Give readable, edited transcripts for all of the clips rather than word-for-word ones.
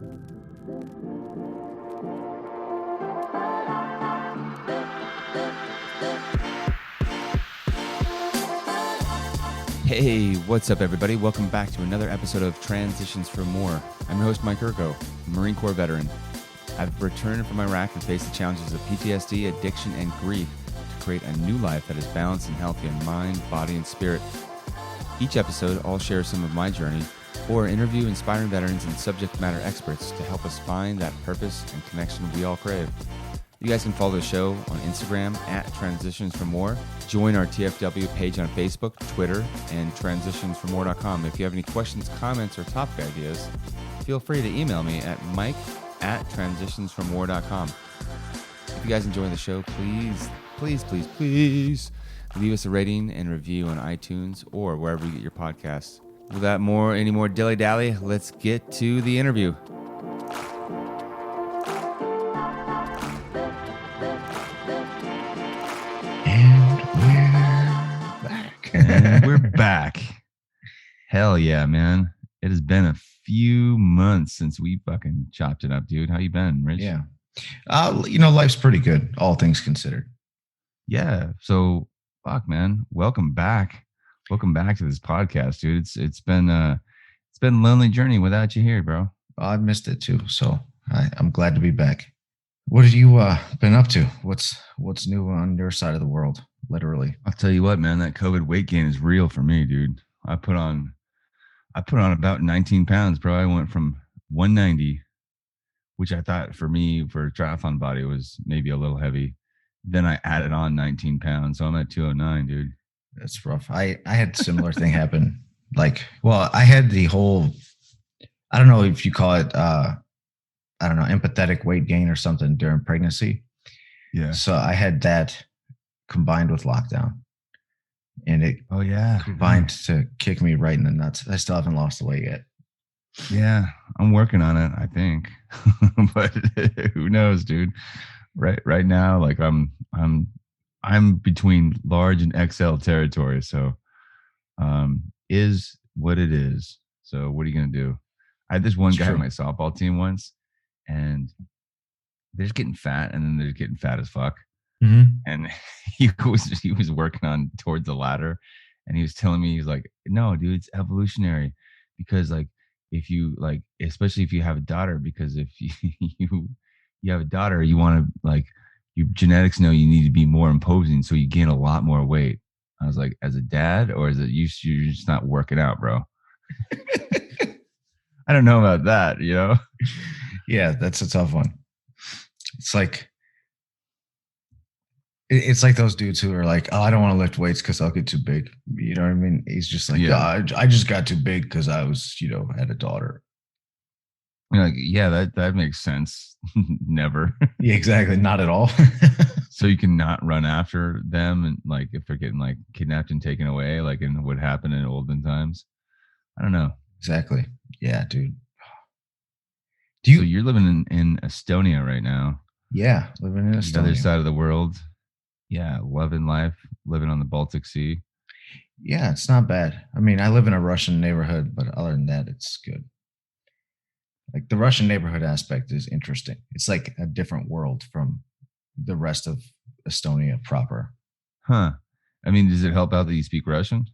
Hey, what's up, everybody? Welcome back to another episode of Transitions for More. I'm your host, Mike Urgo, a Marine Corps veteran. I've returned from Iraq and faced the challenges of PTSD, addiction, and grief to create a new life that is balanced and healthy in mind, body, and spirit. Each episode, I'll share some of my journey or interview inspiring veterans and subject matter experts to help us find that purpose and connection we all crave. You guys can follow the show on Instagram at Transitions for More. Join our TFW page on Facebook, Twitter, and transitionsformore.com. If you have any questions, comments, or topic ideas, feel free to email me at mike@transitionsformore.com. If you guys enjoy the show, please leave us a rating and review on iTunes or wherever you get your podcasts. Without any more dilly-dally, let's get to the interview. And we're back. Hell yeah, man. It has been a few months since we fucking chopped it up, dude. How you been, Rich? Yeah. Life's pretty good, all things considered. Yeah. So, fuck, man. Welcome back. Welcome back to this podcast, dude. It's been a lonely journey without you here, bro. I've missed it too, so I'm glad to be back. What have you been up to? What's new on your side of the world? Literally. I'll tell you what, man, that COVID weight gain is real for me, dude. I put on about 19 pounds, bro. I went from 190, which I thought for me, for a triathlon body, was maybe a little heavy. Then I added on 19 pounds. So I'm at 209, dude. That's rough. I had a similar thing happen. I had the whole, I don't know if you call it, empathetic weight gain or something during pregnancy. Yeah. So I had that combined with lockdown, and it combined to kick me right in the nuts. I still haven't lost the weight yet. Yeah, I'm working on it, I think. But who knows, dude? Right now, like I'm between large and XL territory, so is what it is. So what are you gonna do? I had this one guy on my softball team once, and they're just getting fat, and then they're getting fat as fuck. Mm-hmm. And he was working on towards the ladder, and he was telling me, he's like, no, dude, it's evolutionary, because like if you like, especially if you have a daughter, because if you have a daughter, you want to, like, your genetics know you need to be more imposing, so you gain a lot more weight. I was like, as a dad, or is it you're just not working out, bro? I don't know about that, you know? Yeah, that's a tough one. It's like those dudes who are like, oh, I don't want to lift weights because I'll get too big. You know what I mean? He's just like, yeah, I just got too big because I was, had a daughter. You're like, yeah, that makes sense. Never. Yeah, exactly. Not at all. So you can not run after them, and like if they're getting like kidnapped and taken away, like in what happened in olden times. I don't know. Exactly. Yeah, dude. So you're living in Estonia right now? Yeah, living in Estonia. The other side of the world. Yeah, loving life, living on the Baltic Sea. Yeah, it's not bad. I mean, I live in a Russian neighborhood, but other than that, it's good. Like the Russian neighborhood aspect is interesting. It's like a different world from the rest of Estonia proper. Huh. I mean, does it help out that you speak Russian?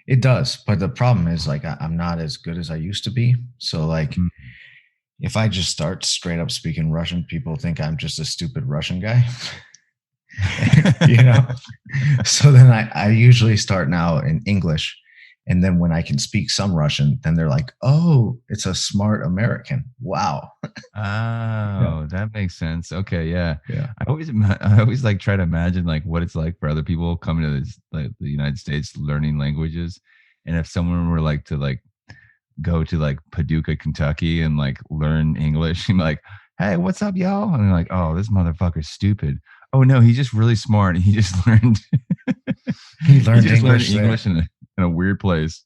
It does, but the problem is like I'm not as good as I used to be. So like if I just start straight up speaking Russian, people think I'm just a stupid Russian guy. So then I usually start now in English, and then when I can speak some Russian, then they're like, oh, it's a smart American. Wow. That makes sense. Okay. Yeah. I always like try to imagine like what it's like for other people coming to this, like the United States, learning languages. And if someone were like to like go to like Paducah, Kentucky and like learn English, and like, hey, what's up, y'all? And they're like, oh, this motherfucker's stupid. Oh no, he's just really smart. He just learned. English in a weird place.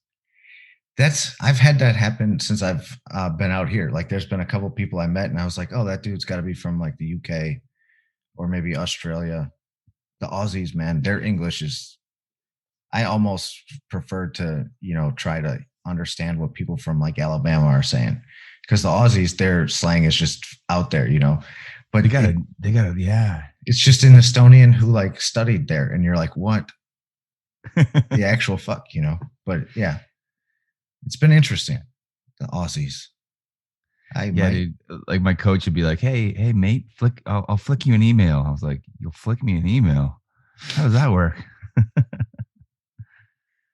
I've had that happen since I've been out here. Like, there's been a couple people I met, and I was like, oh, that dude's got to be from like the UK or maybe Australia. The Aussies, man, their English is. I almost prefer to, try to understand what people from like Alabama are saying, because the Aussies, their slang is just out there, but yeah. it's just an Estonian who like studied there, and you're like, what the actual fuck, But yeah, it's been interesting. The Aussies. Dude. Like my coach would be like, "Hey, mate, I'll flick you an email." I was like, "You'll flick me an email? How does that work?"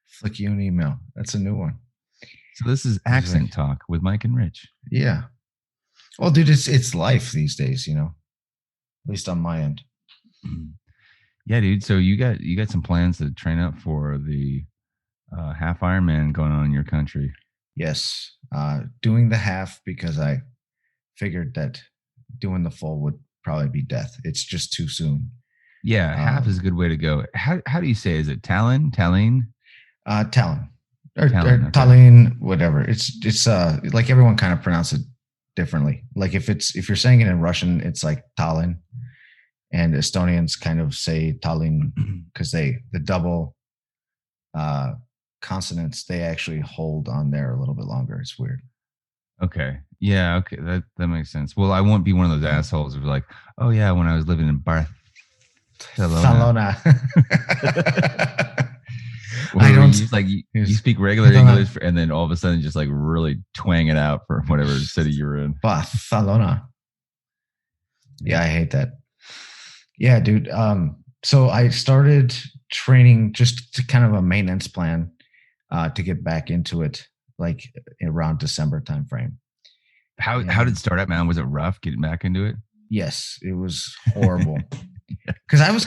Flick you an email. That's a new one. So this is accent talk with Mike and Rich. Yeah. Well, dude, it's life these days, at least on my end. Yeah, dude. So you got some plans to train up for the half Ironman going on in your country. Yes. Doing the half because I figured that doing the full would probably be death. It's just too soon. Yeah, half is a good way to go. How do you say? Is it Tallinn? Tallinn. Or Tallinn, okay. Tallinn, whatever. It's like everyone kind of pronounce it differently. Like if you're saying it in Russian, it's like Tallinn, and Estonians kind of say Tallinn because the double consonants, they actually hold on there a little bit longer. It's weird. Okay. Yeah. Okay. That makes sense. Well, I won't be one of those assholes who's like, oh yeah, when I was living in Barcelona. I don't you speak regular English and then all of a sudden just like really twang it out for whatever city you're in. Barcelona. Yeah, I hate that. Yeah, dude. So I started training just to kind of a maintenance plan to get back into it, like around December timeframe. How did it start out, man? Was it rough getting back into it? Yes, it was horrible. Because I was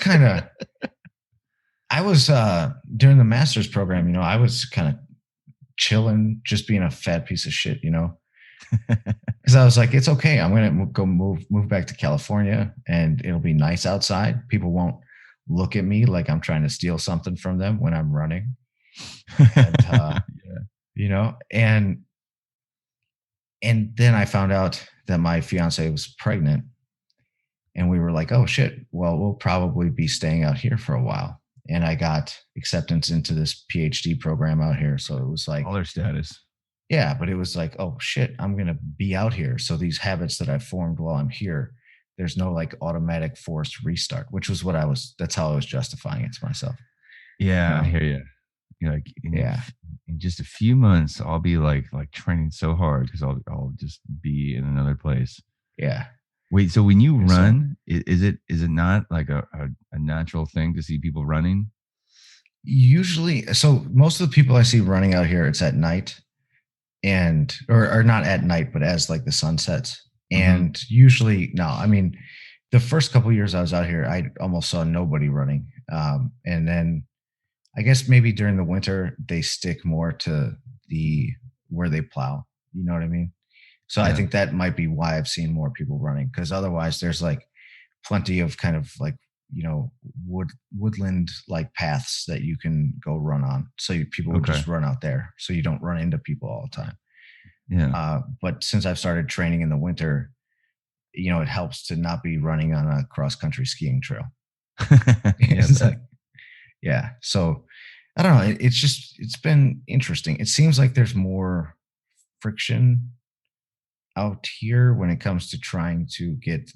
during the master's program, I was kind of chilling, just being a fat piece of shit, Because I was like, it's okay. I'm gonna go move back to California, and it'll be nice outside. People won't look at me like I'm trying to steal something from them when I'm running. And, and then I found out that my fiance was pregnant, and we were like, oh shit, well, we'll probably be staying out here for a while. And I got acceptance into this PhD program out here. So it was like scholar status. Yeah, but it was like, oh shit, I'm going to be out here. So these habits that I formed while I'm here, there's no like automatic forced restart, which was that's how I was justifying it to myself. Yeah, I hear you. You're like, in just a few months, I'll be like training so hard because I'll just be in another place. Yeah. Wait, so when you run, is it not like a natural thing to see people running? Usually, so most of the people I see running out here, it's at night, and or not at night, but as like the sun sets. And usually, no, I mean, the first couple of years I was out here, I almost saw nobody running. And then I guess maybe during the winter they stick more to where they plow. You know what I mean? So I think that might be why I've seen more people running, because otherwise there's like plenty of kind of like, woodland like paths that you can go run on. So people would just run out there, so you don't run into people all the time. Yeah. But since I've started training in the winter, it helps to not be running on a cross country skiing trail. So I don't know. It's been interesting. It seems like there's more friction out here when it comes to trying to get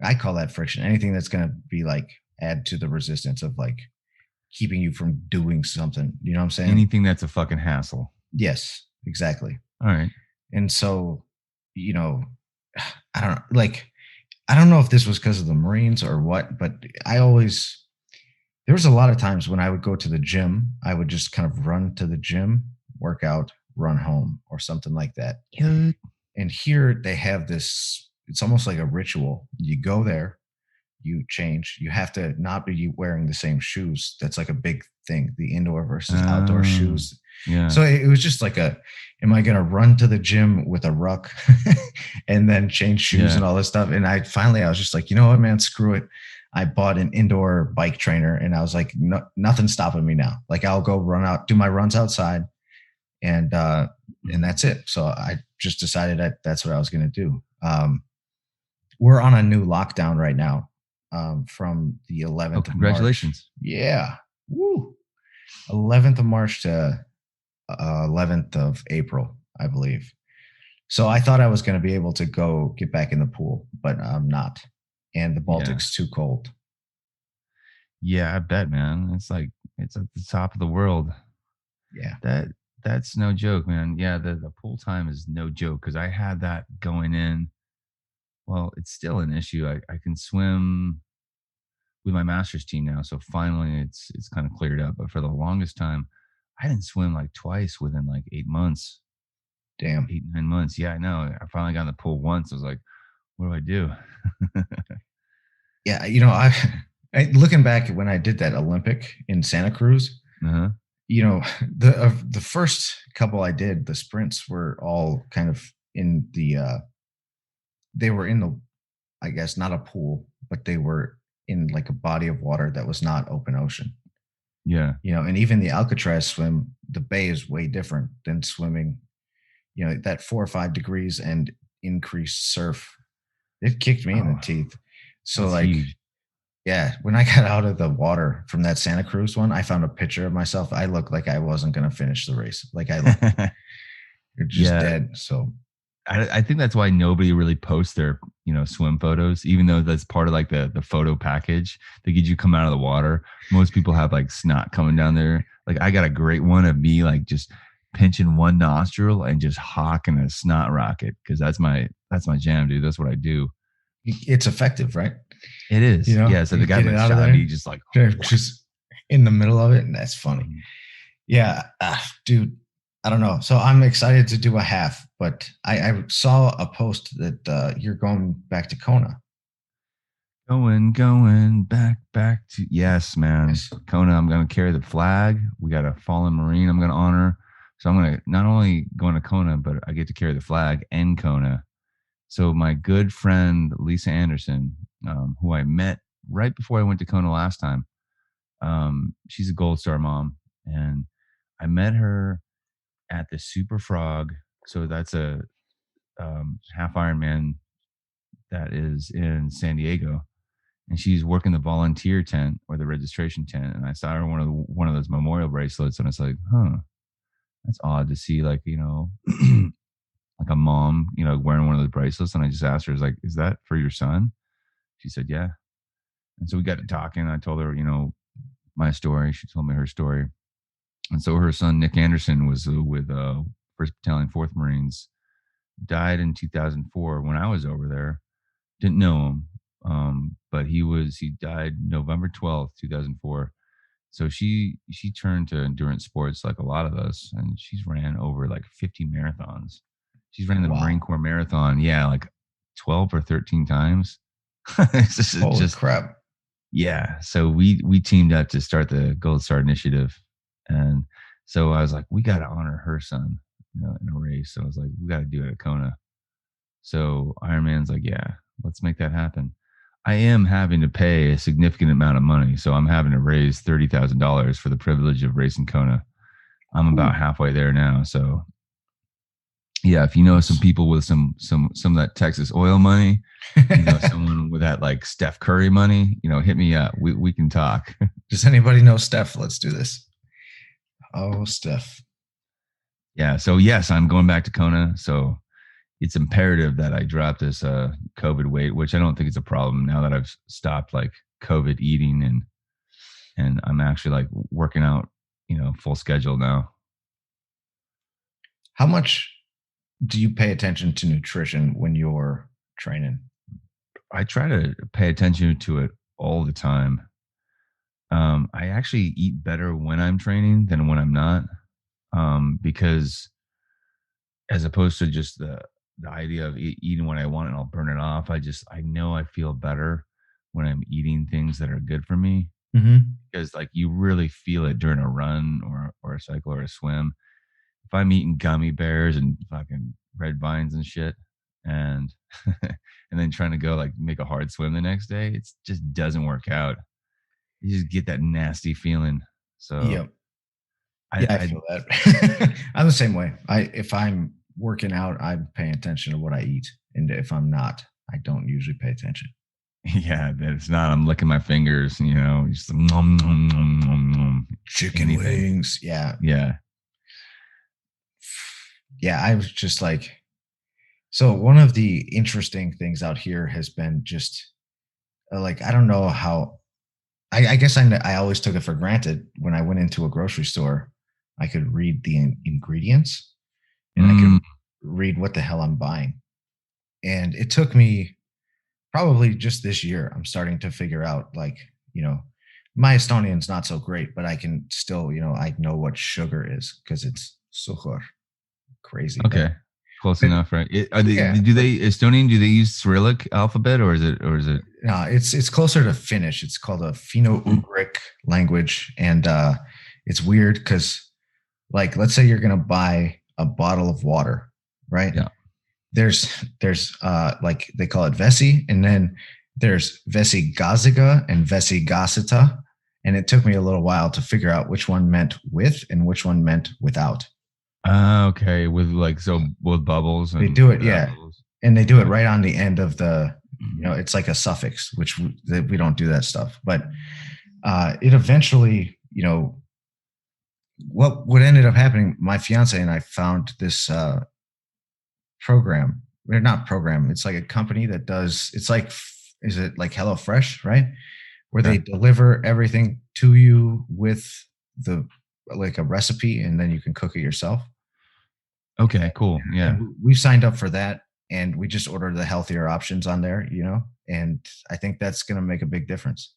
I call that friction. Anything that's going to be like add to the resistance of like keeping you from doing something. You know what I'm saying? Anything that's a fucking hassle. Yes, exactly. All right. And so, I don't know if this was because of the Marines or what, but there was a lot of times when I would go to the gym, I would just kind of run to the gym, work out, run home or something like that. Yeah. And here they have this, it's almost like a ritual. You go there, you change, you have to not be wearing the same shoes. That's like a big thing, the indoor versus outdoor shoes. Yeah. So it was just like am I going to run to the gym with a ruck and then change shoes and all this stuff? And I was just like, you know what, man, screw it. I bought an indoor bike trainer, and I was like, nothing's stopping me now. Like I'll go run out, do my runs outside, and that's it. So I just decided that's what I was going to do. We're on a new lockdown right now, from the 11th of congratulations. March. Yeah. Woo. 11th of March to 11th of April, I believe. So I thought I was going to be able to go get back in the pool, but I'm not. And the Yeah. Baltic's too cold. Yeah, I bet, man. It's at the top of the world. Yeah. That that's no joke, man. Yeah, the pool time is no joke because I had that going in. Well, it's still an issue. I can swim with my master's team now, so finally it's kind of cleared up. But for the longest time, I didn't swim like twice within like 8 months, Damn. 8 9 months. Yeah, I know. I finally got in the pool once. I was like, what do I do? Yeah. I looking back when I did that Olympic in Santa Cruz, Uh-huh. the first couple I did, the sprints were all kind of in the they were in the, I guess, not a pool, but they were in like a body of water that was not open ocean. Yeah. And even the Alcatraz swim, the bay is way different than swimming, that 4 or 5 degrees and increased surf. It kicked me in the Oh, teeth. So that's like, huge. yeah, when I got out of the water from that Santa Cruz one, I found a picture of myself. I looked like I wasn't going to finish the race. Like I looked, you're just Yeah, dead. So I think that's why nobody really posts their swim photos, even though that's part of like the photo package. They get you come out of the water. Most people have like snot coming down there. Like I got a great one of me like just pinching one nostril and just hawking a snot rocket because that's my jam, dude. That's what I do. it's effective, right? It is, yeah. So You the guy get it that out of shot there, me just like, just in the middle of it. And that's funny. Yeah, dude, I don't know. So I'm excited to do a half, but I saw a post that you're going back to Kona. going back to yes, man. Yes. Kona, I'm gonna carry the flag. We got a fallen Marine I'm gonna honor. So I'm gonna not only going to Kona, but I get to carry the flag and Kona. So my good friend Lisa Anderson, who I met right before I went to Kona last time, she's a Gold Star mom, and I met her at the Super Frog. So that's a half Ironman that is in San Diego, and she's working the volunteer tent or the registration tent. And I saw her one of those memorial bracelets, and it's like, huh, that's odd to see, like like a mom, wearing one of those bracelets. And I just asked her, is that for your son? She said, yeah. And so we got to talking. I told her, my story. She told me her story. And so her son, Nick Anderson, was with 1st Battalion, 4th Marines, died in 2004 when I was over there. Didn't know him. But he died November 12th, 2004. So she turned to endurance sports like a lot of us, and she's ran over like 50 marathons. She's ran the Marine Wow. Corps marathon, yeah, like 12 or 13 times. Holy crap. Yeah. So we teamed up to start the Gold Star Initiative, and so I was like, we got to honor her son, in a race. So I was like, we got to do it at Kona. So Ironman's like, yeah, let's make that happen. I am having to pay a significant amount of money, so I'm having to raise $30,000 for the privilege of racing Kona. I'm about halfway there now. So yeah, if you know some people with some of that Texas oil money, someone with that like Steph Curry money, hit me up. We can talk. Does anybody know Steph? Let's do this. Oh, Steph. Yeah. So yes, I'm going back to Kona. So it's imperative that I drop this COVID weight, which I don't think it's a problem now that I've stopped like COVID eating and I'm actually like working out, full schedule now. How much do you pay attention to nutrition when you're training? I try to pay attention to it all the time. I actually eat better when I'm training than when I'm not, because as opposed to just the idea of eating what I want and I'll burn it off. I know I feel better when I'm eating things that are good for me, because like you really feel it during a run or a cycle or a swim. If I'm eating gummy bears and fucking red vines and shit, and and then trying to go like make a hard swim the next day, it just doesn't work out. You just get that nasty feeling. So Yep. I, I feel that. I'm the same way. If I'm working out, I'm paying attention to what I eat, and if I'm not, I don't usually pay attention. yeah, it's not. I'm licking my fingers, just nom, nom, nom, nom, nom. Chicken wings. Yeah. Yeah. Yeah. I was just like, So one of the interesting things out here has been just like I don't know how. I guess I always took it for granted when I went into a grocery store. I could read the ingredients and I Mm, could read what the hell I'm buying. And it took me probably just this year. I'm starting to figure out like my Estonian's not so great, but I can still I know what sugar is because it's sugar crazy. okay, close But enough, right? Are they? yeah, Do they Estonian? Do they use Cyrillic alphabet, or is it? no, it's closer to Finnish. It's called a Finno-Ugric language, and it's weird because, like, let's say you're gonna buy a bottle of water, right? Yeah. There's like they call it Vesi, and then there's Vesi Gaziga and Vesi Gasita, and it took me a little while to figure out which one meant with and which one meant without. Okay, with like so with bubbles They and do it, without yeah, bubbles. and they do it Okay. right on the end of the it's like a suffix, which we don't do that stuff, but it eventually, what ended up happening, my fiance and I found this program. They're not program. It's like a company that does. It's like, is it like HelloFresh, right? Where they Okay. deliver everything to you with the like a recipe, and then you can cook it yourself. Okay. Cool. Yeah. And we've signed up for that, and we just order the healthier options on there, And I think that's going to make a big difference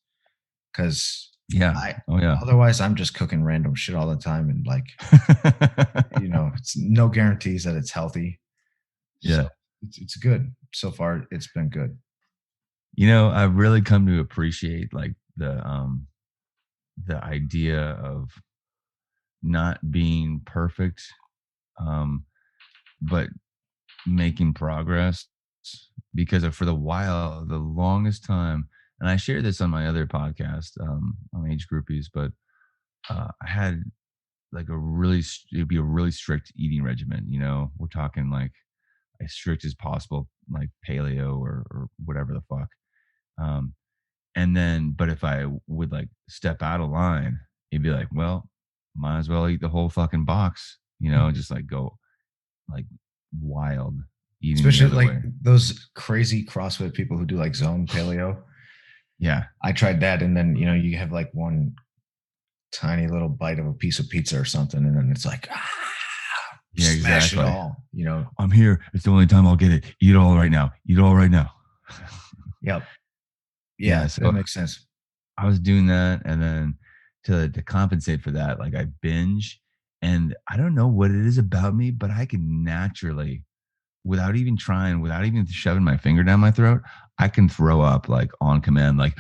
because Yeah. I Oh yeah. otherwise I'm just cooking random shit all the time, and like it's no guarantees that it's healthy. So Yeah. it's good so far. It's been good. I've really come to appreciate like the idea of not being perfect, um, but making progress because for the longest time, and I share this on my other podcast, on age groupies, but I had like it'd be a really strict eating regimen. We're talking like as strict as possible, like paleo or whatever the fuck. Um, and then, but if I would like step out of line, he'd be like, well, might as well eat the whole fucking box, just like go like wild eating the Especially other like way. those crazy CrossFit people who do like zone paleo. Yeah. I tried that, and then you have like one tiny little bite of a piece of pizza or something, and then it's like Yeah, smash it exactly. all. I'm here. It's the only time I'll get it. Eat it all right now. Eat it all right now. Yep. Yeah. Yeah, that So makes sense. I was doing that, and then to compensate for that, like I binge, and I don't know what it is about me, but I can naturally, without even trying, without even shoving my finger down my throat, I can throw up like on command, like,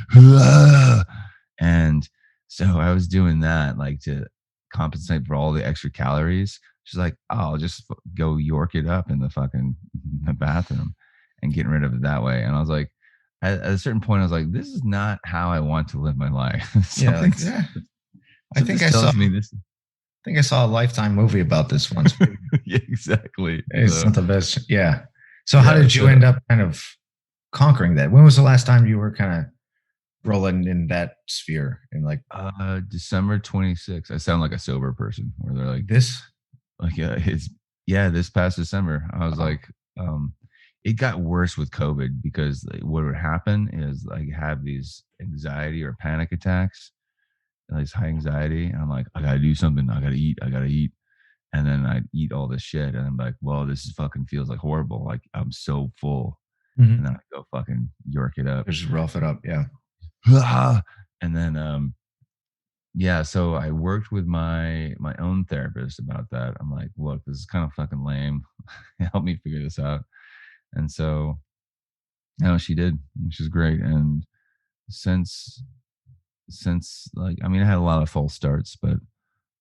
and so I was doing that like to compensate for all the extra calories. She's like, oh, I'll just go York it up in the bathroom and getting rid of it that way. And I was like, at a certain point, I was like, this is not how I want to live my life. Yeah, like yeah. I Something think I saw. tells me this. think I saw a Lifetime movie about this once. Yeah, exactly. It's So not the best. Yeah. So how yeah, did you so end up kind of conquering that? When was the last time you were kind of rolling in that sphere and like December 26th. I sound like a sober person where they're this? like it's yeah, this past December. I was Oh. like, it got worse with COVID because like, what would happen is like have these anxiety or panic attacks, these high anxiety, and I'm like, I gotta do something. I gotta eat. And then I'd eat all this shit, and I'm like, well, this is fucking feels like horrible. Like I'm so full, and Mm-hmm. then I go fucking york it up, Just rough it up. Yeah. and then yeah, so I worked with my own therapist about that. I'm like, look, this is kind of fucking lame. Help me figure this out. And so, she did, which is great. And since like, I mean, I had a lot of false starts, but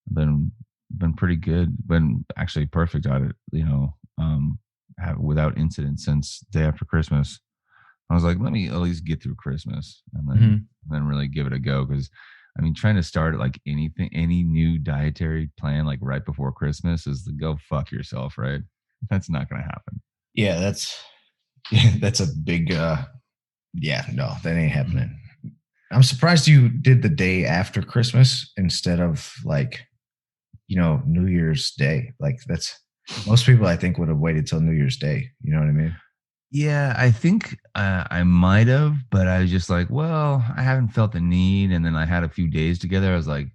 I've been pretty good, been actually perfect at it, without incident since day after Christmas. I was like, let me at least get through Christmas and Mm-hmm. then really give it a go. Cause I mean, trying to start like any new dietary plan, like right before Christmas is to go fuck yourself, right? That's not going to happen. Yeah, that's a big yeah, no, that ain't happening. I'm surprised you did the day after Christmas instead of like, New Year's Day. Like that's Most people, I think, would have waited till New Year's Day. You know what I mean? Yeah, I think I might have, but I was just like, well, I haven't felt the need. And then I had a few days together. I was like,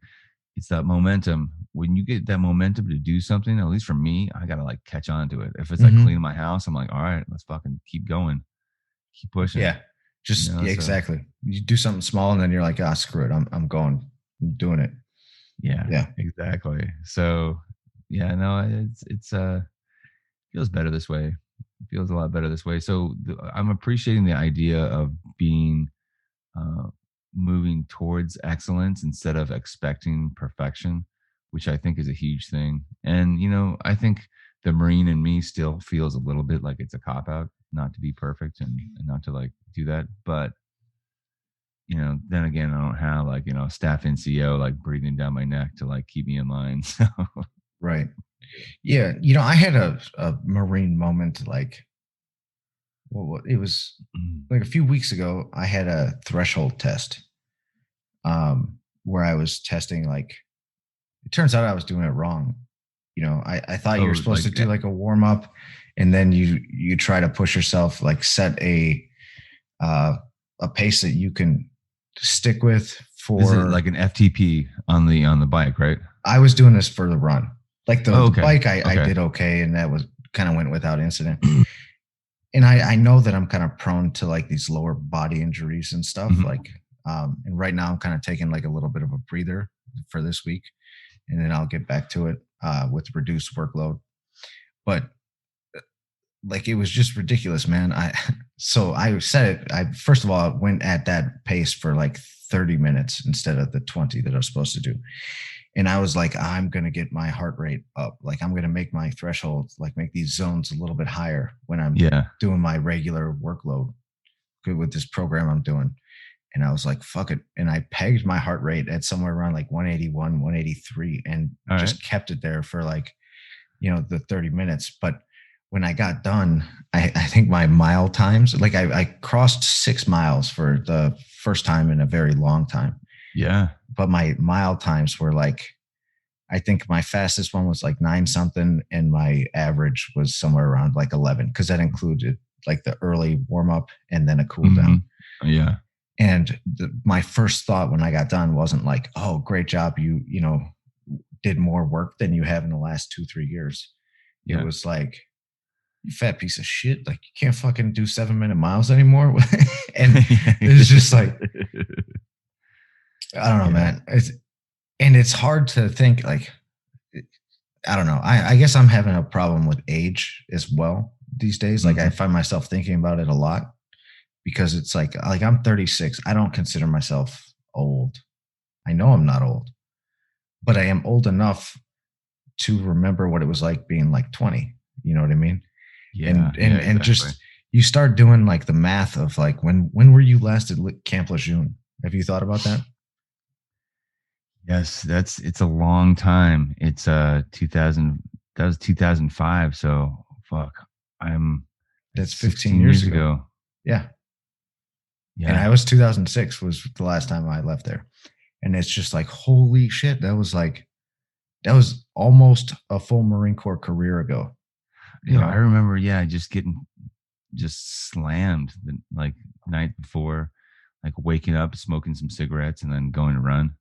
it's that momentum. When you get that momentum to do something, at least for me, I gotta like catch on to it. If it's like Hmm. cleaning my house, I'm like, all right, let's fucking keep going, keep pushing. Yeah. Just yeah, So exactly. You do something small, and then you're like, ah, screw it. I'm going. I'm doing it. yeah, Yeah. exactly. So yeah, no, it's feels better this way. It feels a lot better this way. So I'm appreciating the idea of being uh, moving towards excellence instead of expecting perfection, which I think is a huge thing. And, I think the Marine in me still feels a little bit like it's a cop out not to be perfect and not to like do that. But, then again, I don't have like, staff NCO like breathing down my neck to like keep me in line. So, Right. Yeah. I had a Marine moment like, well, it was like a few weeks ago. I had a threshold test where I was testing, like, it turns out I was doing it wrong. I thought you were oh, supposed like, to do like a warm up, and then you try to push yourself, like set uh, a pace that you can stick with is it for. like an FTP on the bike, right? I was doing this for the run. Like the Oh, the okay. bike, I Okay. did okay, and that was kind of went without incident. And I know that I'm kind of prone to like these lower body injuries and stuff. Mhm. Like, and right now I'm kind of taking like a little bit of a breather for this week, and then I'll get back to it with reduced workload. But like, it was just ridiculous, man. So I said it. I first of all went at that pace for like 30 minutes instead of the 20 that I was supposed to do. And I was like, I'm gonna get my heart rate up. Like, I'm gonna make my threshold, like make these zones a little bit higher when I'm Yeah. doing my regular workload with this program I'm doing. And I was like, fuck it. And I pegged my heart rate at somewhere around like 181, 183, and All right. just kept it there for like, the 30 minutes. But when I got done, I think my mile times, like I crossed 6 miles for the first time in a very long time. Yeah. But my mile times were like, I think my fastest one was like 9 something, and my average was somewhere around like 11, because that included like the early warm up and then a cool Hmm. down. Yeah. And my first thought when I got done wasn't like, oh, great job. You did more work than you have in the last 2, 3 years. It Yeah. was like, you fat piece of shit. Like, you can't fucking do 7 minute miles anymore. And it's just like, I don't know, Yeah. man. And it's hard to think like, I don't know. I guess I'm having a problem with age as well these days. Like, I Mhm. find myself thinking about it a lot, because it's like I'm 36. I don't consider myself old. I know I'm not old, but I am old enough to remember what it was like being like 20. You know what I mean? Yeah. Yeah. And Exactly. just, you start doing like the math of like, when were you last at Camp Lejeune? Have you thought about that? Yes, it's a long time. It's 2000. That was 2005. So fuck. It's That's 15 16 years years ago. ago. Yeah. And Yeah. I was 2006 was the last time I left there. And it's just like, holy shit. That was almost a full Marine Corps career ago, you Yeah. I know? remember. Yeah, just getting just slammed the like night before, like waking up, smoking some cigarettes, and then going to run.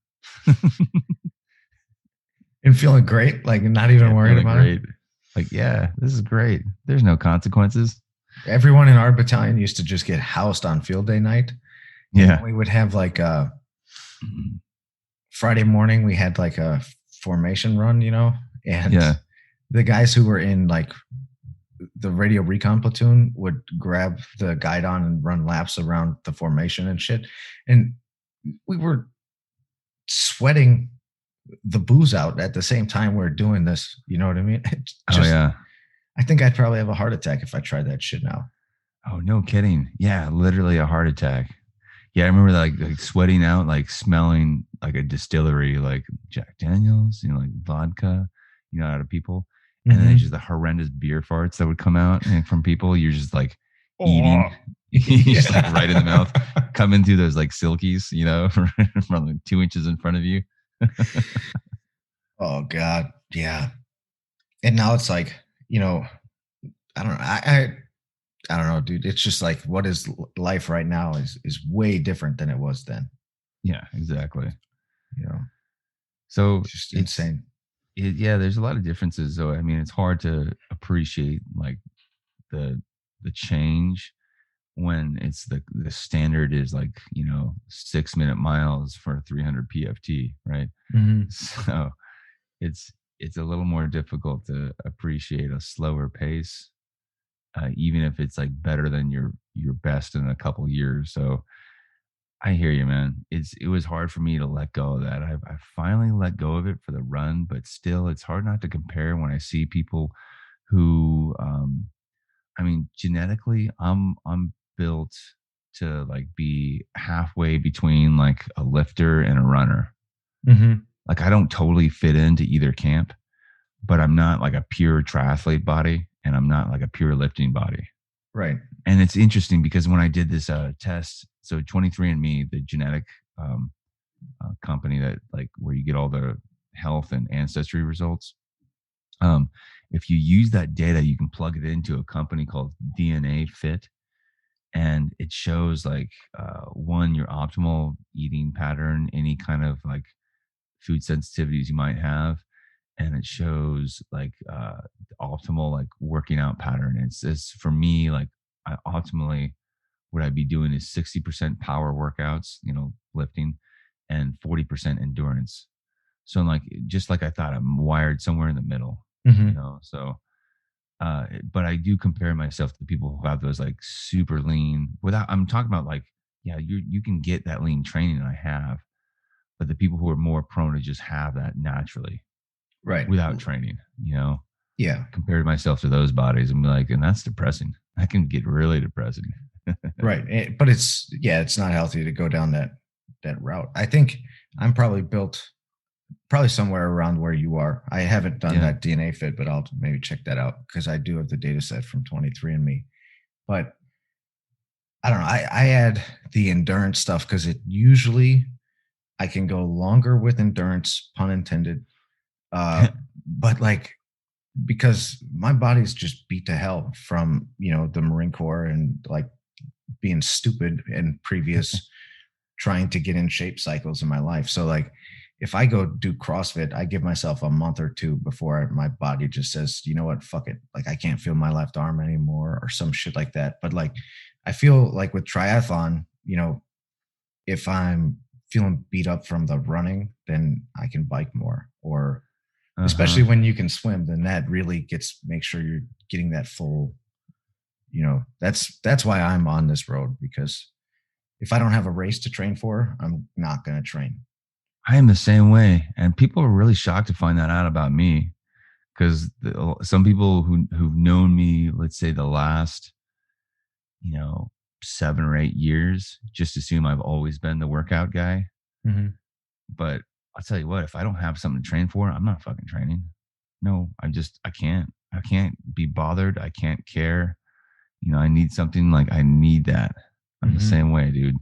And feeling great, like not even Yeah, worried feeling about it. great. Like, yeah, this is great. There's no consequences. Everyone in our battalion used to just get housed on field day night. And then Yeah. we would have like Friday morning, we had like a formation run, and Yeah. the guys who were in like the radio recon platoon would grab the guidon and run laps around the formation and shit. And we were sweating the booze out at the same time we are doing this. You know what I mean? Oh Just, yeah. I think I'd probably have a heart attack if I tried that shit now. Oh, no kidding. Yeah, literally a heart attack. Yeah, I remember like sweating out, like smelling like a distillery, like Jack Daniels, like vodka, out of people. And then it's Mm-hmm. just the horrendous beer farts that would come out from people. You're just like Oh, eating, just like right in the mouth, yeah. coming through those like silkies, from like 2 inches in front of you. Oh God, yeah. And now it's like, you know, I don't know. I don't know, dude. It's just like what is life right now is way different than it was then. Yeah, exactly. You know, So it's just it's insane. yeah, there's a lot of differences. So I mean, it's hard to appreciate like the change when it's the standard is like 6-minute miles for 300 PFT, right? Hmm. So it's a little more difficult to appreciate a slower pace, even if it's like better than your best in a couple years. So I hear you, man. It was hard for me to let go of that. I finally let go of it for the run, but still, it's hard not to compare when I see people who, I mean, genetically, I'm built to like be halfway between like a lifter and a runner. Hmm. Like I don't totally fit into either camp, but I'm not like a pure triathlete body, and I'm not like a pure lifting body. Right. And it's interesting because when I did this test, so 23andMe, the genetic um, company that like where you get all the health and ancestry results. Um, if you use that data, you can plug it into a company called DNA Fit, and it shows like one, your optimal eating pattern, any kind of like food sensitivities you might have, and it shows like optimal like working out pattern. And it says for me, like I optimally what I'd be doing is 60% power workouts, lifting, and 40% endurance. So I'm like, just like I thought, I'm wired somewhere in the middle, Hmm. So, but I do compare myself to people who have those like super lean without, I'm talking about like, yeah, you can get that lean training I have, but the people who are more prone to just have that naturally Right. without training, Yeah. compared myself to those bodies and be like, and that's depressing. That can get really depressing. Right. But it's not healthy to go down that route. I think I'm probably built probably somewhere around where you are. I haven't done Yeah. that DNA fit, but I'll maybe check that out because I do have the data set from 23andMe. But I don't know. I add the endurance stuff because it usually I can go longer with endurance, pun intended. Uh, but like because my body's just beat to hell from the Marine Corps and like being stupid in previous trying to get in shape cycles in my life. So like if I go do CrossFit, I give myself a month or two before my body just says, you know what, fuck it. Like I can't feel my left arm anymore or some shit like that. But like I feel like with triathlon, if I'm feeling beat up from the running, then I can bike more. Or Uh-huh. especially when you can swim, then that really gets make sure you're getting that full, that's why I'm on this road because if I don't have a race to train for, I'm not going to train. I am the same way, and people are really shocked to find that out about me because some people who've known me, let's say the last, you know, 7 or 8 years, just assume I've always been the workout guy. Mhm. But I'll tell you what, if I don't have something to train for, I'm not fucking training. No, I can't. I can't be bothered. I can't care. I need something like I need that. I'm the Mhm. same way, dude.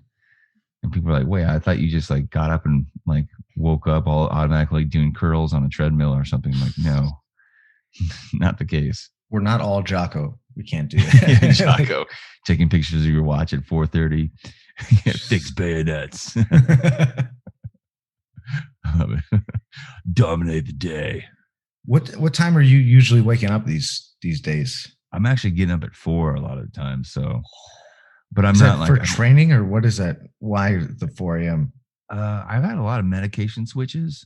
And people are like, wait, I thought you just like got up and like woke up all automatically doing curls on a treadmill or something. I'm like, no, not the case. We're not all Jocko. We can't do that. Like, Jocko, taking pictures of your watch at 4:30. Fix bayonets. I love it. Dominate the day. what time are you usually waking up these days? I'm actually getting up at 4 a lot of the time. So, but I'm Is not that like for training or what is that? Why the 4 a.m.? I've had a lot of medication switches.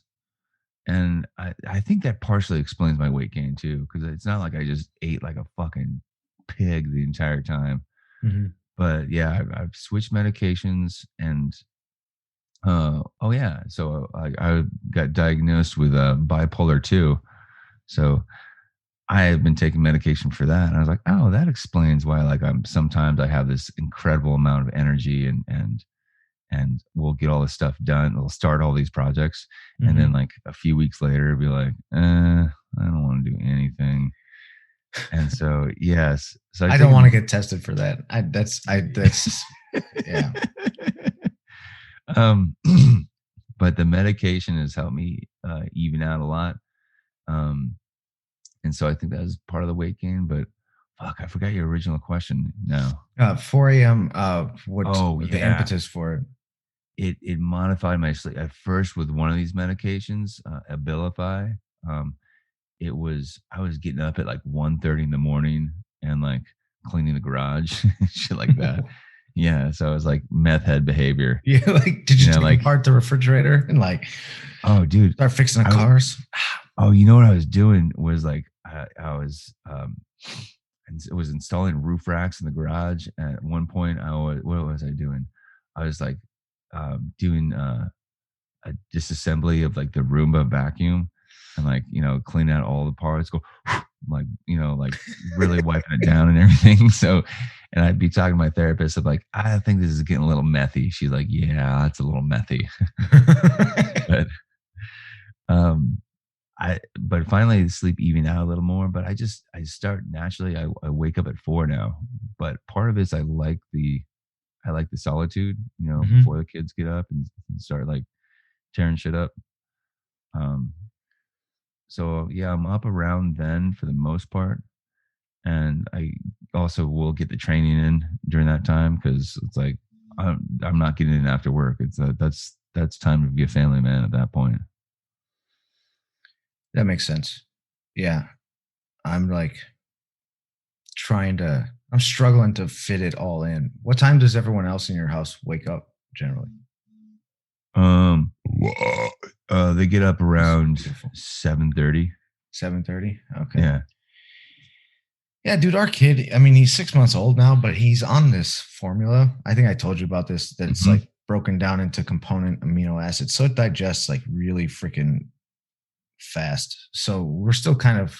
And I think that partially explains my weight gain too, because it's not like I just ate like a fucking pig the entire time. Mhm. But yeah, I've switched medications, and oh yeah, so I got diagnosed with bipolar 2. So I have been taking medication for that, and I was like, oh, that explains why like I'm sometimes I have this incredible amount of energy and we'll get all this stuff done. We'll start all these projects. And then Mhm. like a few weeks later, it'll be like, I don't want to do anything. And so, yes. So I I take don't want to them. get tested for that. That's yeah. um, but the medication has helped me even out a lot. Um, And so I think that was part of the weight gain. But fuck, I forgot your original question. No. 4 a.m. What Oh the yeah. impetus for it? It modified my sleep at first with one of these medications, Abilify. I was getting up at like 1:30 in the morning and like cleaning the garage, shit like that. Yeah, so I was like meth head behavior. Yeah, like did you take like, apart the refrigerator and like, oh dude, start fixing the cars? Oh, you know what I was doing was like I was it was installing roof racks in the garage. At one point, what was I doing? I was like doing a disassembly of like the Roomba vacuum and like cleaning out all the parts. Go like like really wiping it down and everything. So, and I'd be talking to my therapist of like, I think this is getting a little methy. She's like, yeah, it's a little methy. But but finally sleep even out a little more. But I start naturally. I wake up at 4 now. But part of it is I like the solitude, before the kids get up and start like tearing shit up. So yeah, I'm up around then for the most part. And I also will get the training in during that time because it's like I'm not getting in after work. It's that's time to be a family man at that point. That makes sense. Yeah. I'm like I'm struggling to fit it all in. What time does everyone else in your house wake up generally? They get up around 7:30. 7:30? Okay. Yeah. Yeah, dude, our kid, I mean, he's 6 months old now, but he's on this formula. I think I told you about this, that it's like broken down into component amino acids. So it digests like really freaking fast. So we're still kind of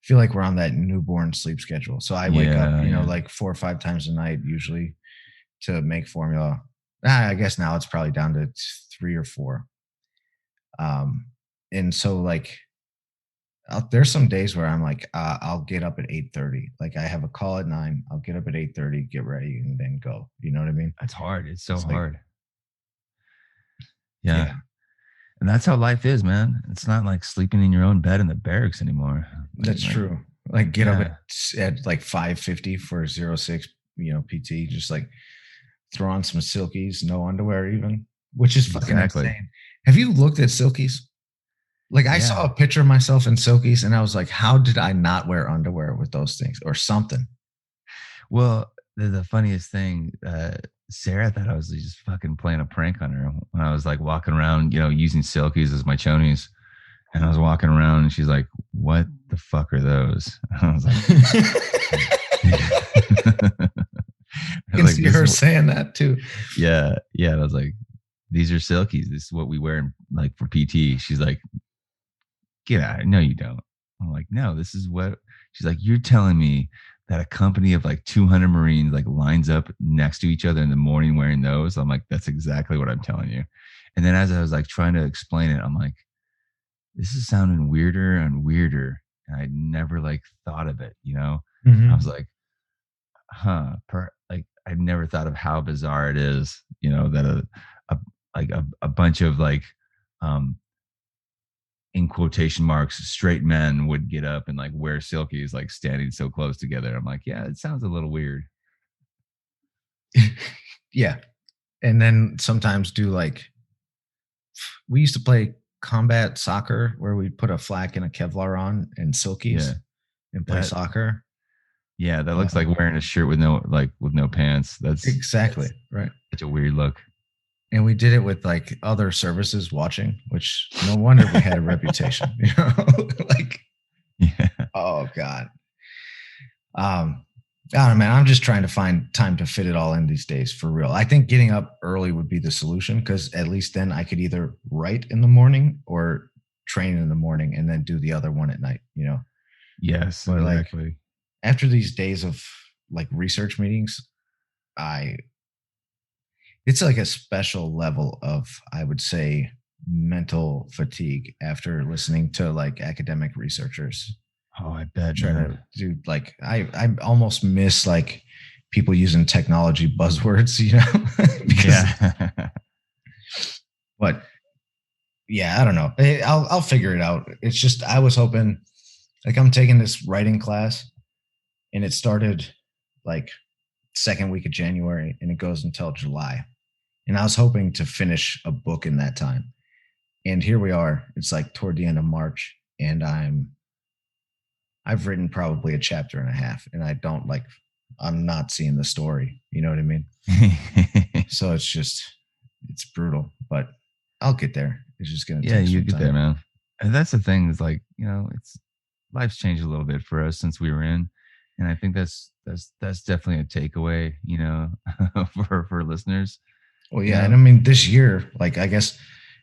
feel like we're on that newborn sleep schedule. So I wake up, like 4 or 5 times a night usually to make formula. I guess now it's probably down to 3 or 4. And so like there's some days where I'm like, I'll get up at 8:30. Like I have a call at 9. I'll get up at 8:30, get ready, and then go. You know what I mean? That's hard. It's so It's hard. Like, yeah. And that's how life is, man. It's not like sleeping in your own bed in the barracks anymore. That's true. Like get up at like 5:50 for 06, PT. Just like throw on some silkies, no underwear even, which is fucking insane. Have you looked at silkies? Like I saw a picture of myself in silkies and I was like, how did I not wear underwear with those things or something? Well, the funniest thing, Sarah thought I was just fucking playing a prank on her when I was like walking around, using silkies as my chonies. And I was walking around and she's like, what the fuck are those? I was like, I can see her saying that too. Yeah. Yeah. And I was like, these are silkies. This is what we wear like for PT. She's like, get out. No, you don't. I'm like, no, this is what she's like. You're telling me that a company of like 200 Marines like lines up next to each other in the morning wearing those. I'm like, that's exactly what I'm telling you. And then as I was like trying to explain it, I'm like, this is sounding weirder and weirder. And I never like thought of it, I was like, like I never thought of how bizarre it is, that a bunch of like, in quotation marks, straight men would get up and like wear silkies, like standing so close together. I'm like, yeah, it sounds a little weird. Yeah. And then sometimes we used to play combat soccer where we put a flak and a Kevlar on and silkies and play soccer. Yeah, that looks like wearing a shirt with no pants. That's exactly right. Such a weird look. And we did it with like other services watching, which no wonder we had a reputation, like, oh God. I don't know, man. I'm just trying to find time to fit it all in these days for real. I think getting up early would be the solution because at least then I could either write in the morning or train in the morning and then do the other one at night, Yes, but exactly. Like, after these days of like research meetings, it's like a special level of, I would say, mental fatigue after listening to like academic researchers. Oh, I bet. Trying to do like, I almost miss like people using technology buzzwords, because, but yeah, I don't know. I'll figure it out. It's just, I was hoping Like I'm taking this writing class, and it started like second week of January, and it goes until July. And I was hoping to finish a book in that time. And here we are. It's like toward the end of March, and I've written probably a chapter and a half, and I'm not seeing the story. You know what I mean? So it's brutal, but I'll get there. It's just gonna take you some get time. there, man. And that's the thing is like, it's life's changed a little bit for us since we were in. And I think that's definitely a takeaway, for listeners. Well, yeah, and I mean this year, like I guess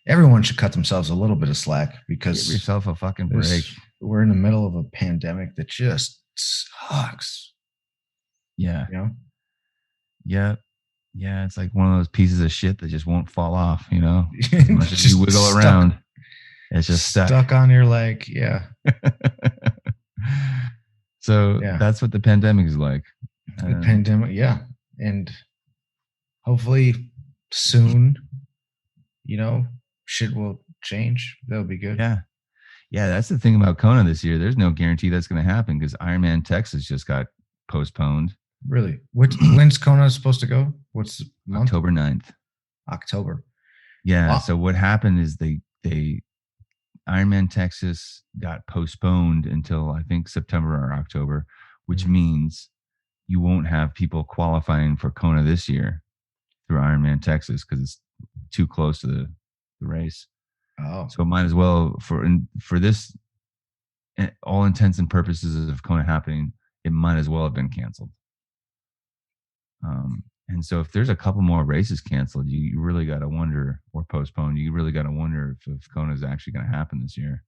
everyone should cut themselves a little bit of slack because give yourself a fucking break. We're in the middle of a pandemic that just sucks. Yeah. You know? Yeah. Yeah. It's like one of those pieces of shit that just won't fall off, Unless Just you wiggle stuck. around. It's just stuck on your leg. Yeah. So that's what the pandemic is like. The pandemic, yeah. And hopefully soon, shit will change. That'll be good. Yeah. Yeah, that's the thing about Kona this year. There's no guarantee that's going to happen because Ironman Texas just got postponed. Really? When's Kona supposed to go? What's the month? October 9th. October. Yeah. Wow. So what happened is they Ironman Texas got postponed until I think September or October, which means you won't have people qualifying for Kona this year through Ironman Texas because it's too close to the race. Oh. So it might as well for this, all intents and purposes of Kona happening, it might as well have been canceled. And so if there's a couple more races canceled, you really got to wonder, or postponed, you really got to wonder if Kona is actually going to happen this year.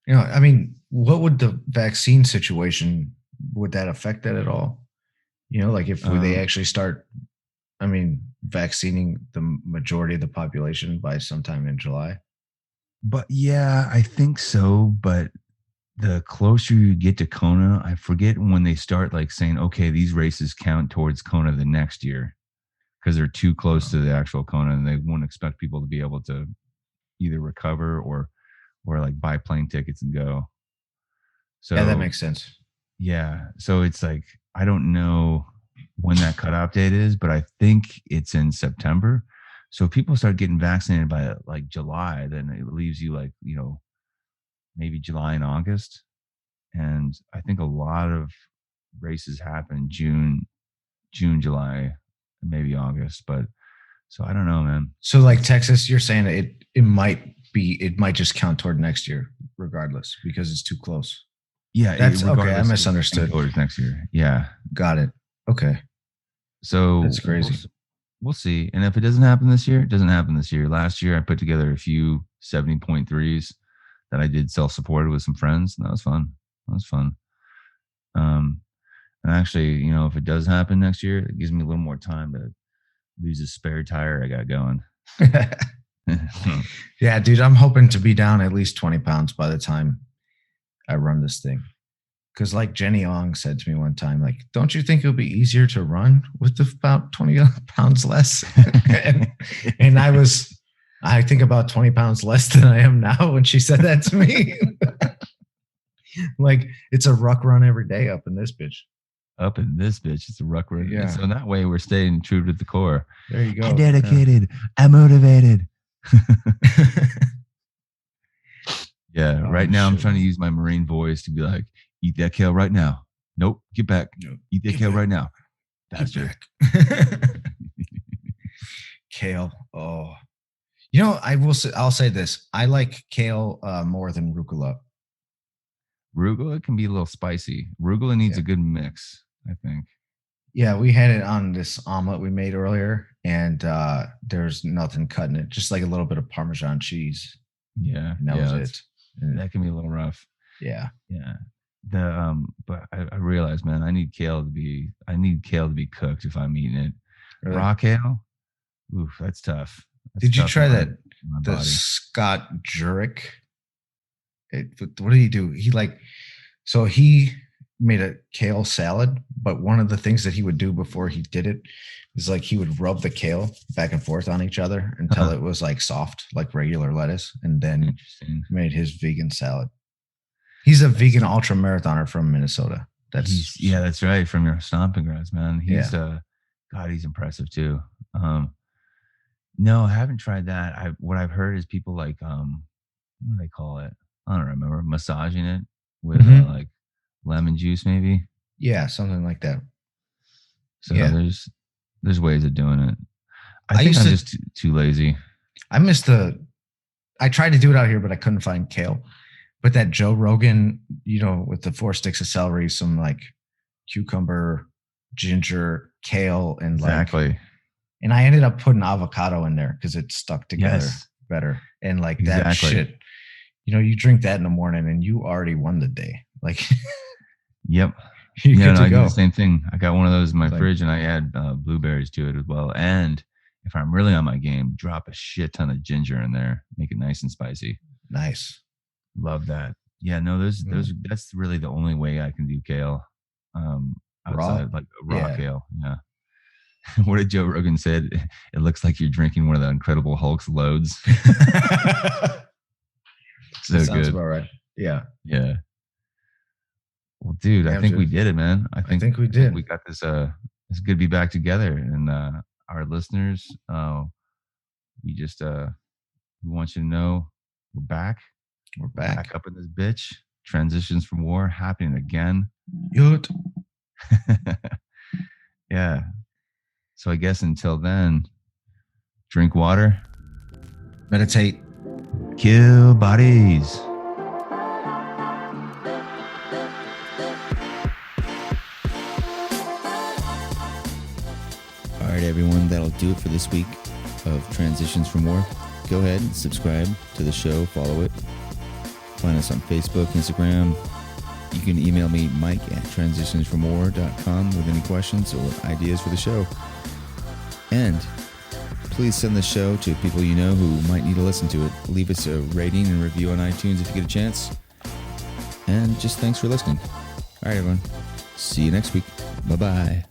I mean, what would the vaccine situation, would that affect that at all? Like if they actually start, vaccinating the majority of the population by sometime in July. But yeah, I think so. But the closer you get to Kona, I forget when they start like saying, okay, these races count towards Kona the next year because they're too close to the actual Kona and they won't expect people to be able to either recover or like buy plane tickets and go. So yeah, that makes sense. Yeah. So it's like, I don't know when that cutoff date is, but I think it's in September. So if people start getting vaccinated by like July, then it leaves you like, maybe July and August. And I think a lot of races happen June, July, maybe August. But so I don't know, man. So like Texas, you're saying it might just count toward next year regardless because it's too close. Yeah. That's okay. I misunderstood. Towards next year. Yeah. Got it. Okay. So that's crazy. We'll see. And if it doesn't happen this year, it doesn't happen this year. Last year, I put together a few 70.3s that I did self-supported with some friends. And that was fun. And actually, if it does happen next year, it gives me a little more time to lose a spare tire I got going. Yeah, dude, I'm hoping to be down at least 20 pounds by the time I run this thing. Because like Jenny Ong said to me one time, like, don't you think it would be easier to run with about 20 pounds less? and I think about 20 pounds less than I am now when she said that to me. Like, it's a ruck run every day up in this bitch. It's a ruck run. Yeah. So in that way, we're staying true to the core. There you go. I'm dedicated. Yeah. I'm motivated. Yeah. Right now, I'm trying to use my Marine voice to be like, eat that kale right now. Nope. Get back. Nope. Eat that kale right now. Bastard. Kale. Oh. I'll say this. I like kale more than rucola. Arugula can be a little spicy. Arugula needs a good mix, I think. Yeah, we had it on this omelet we made earlier, and there's nothing cutting it. Just like a little bit of Parmesan cheese. Yeah. And that was it. That can be a little rough. Yeah. Yeah. But I realized, man, I need kale to be cooked if I'm eating it. Really? Raw kale? Oof, that's tough. Did you try that? The Scott Jurek? What did he do? He made a kale salad, but one of the things that he would do before he did it is like he would rub the kale back and forth on each other until it was like soft, like regular lettuce, and then made his vegan salad. He's a vegan ultra marathoner from Minnesota. That's right. From your stomping grounds, man. He's God, he's impressive too. No, I haven't tried that. What I've heard is people like what do they call it? I don't remember. Massaging it with like lemon juice, maybe. Yeah, something like that. So there's ways of doing it. I think I'm just too lazy. I tried to do it out here, but I couldn't find kale. But that Joe Rogan, with the 4 sticks of celery, some like cucumber, ginger, kale, and exactly. And I ended up putting avocado in there because it stuck together better. And like that shit, you drink that in the morning and you already won the day. Like, yep. I do the same thing. I got one of those in my fridge and I add blueberries to it as well. And if I'm really on my game, drop a shit ton of ginger in there, make it nice and spicy. Nice. Love that. Yeah, no, that's really the only way I can do kale. Outside like raw kale. Yeah. What did Joe Rogan said? It looks like you're drinking one of the Incredible Hulk's loads. So sounds good. About right. Yeah. Yeah. Well, dude, I think we did it, man. I think we did. We got this. It's good to be back together, and our listeners, we want you to know we're back. We're back up in this bitch. Transitions from war happening again. Yut. Yeah. So I guess until then, drink water, meditate, kill bodies. All right, everyone, that'll do it for this week of Transitions from War. Go ahead and subscribe to the show, follow it. Find us on Facebook, Instagram. You can email me, mike@transitionsfromwar.com with any questions or ideas for the show. And please send the show to people you know who might need to listen to it. Leave us a rating and review on iTunes if you get a chance. And just thanks for listening. All right, everyone. See you next week. Bye-bye.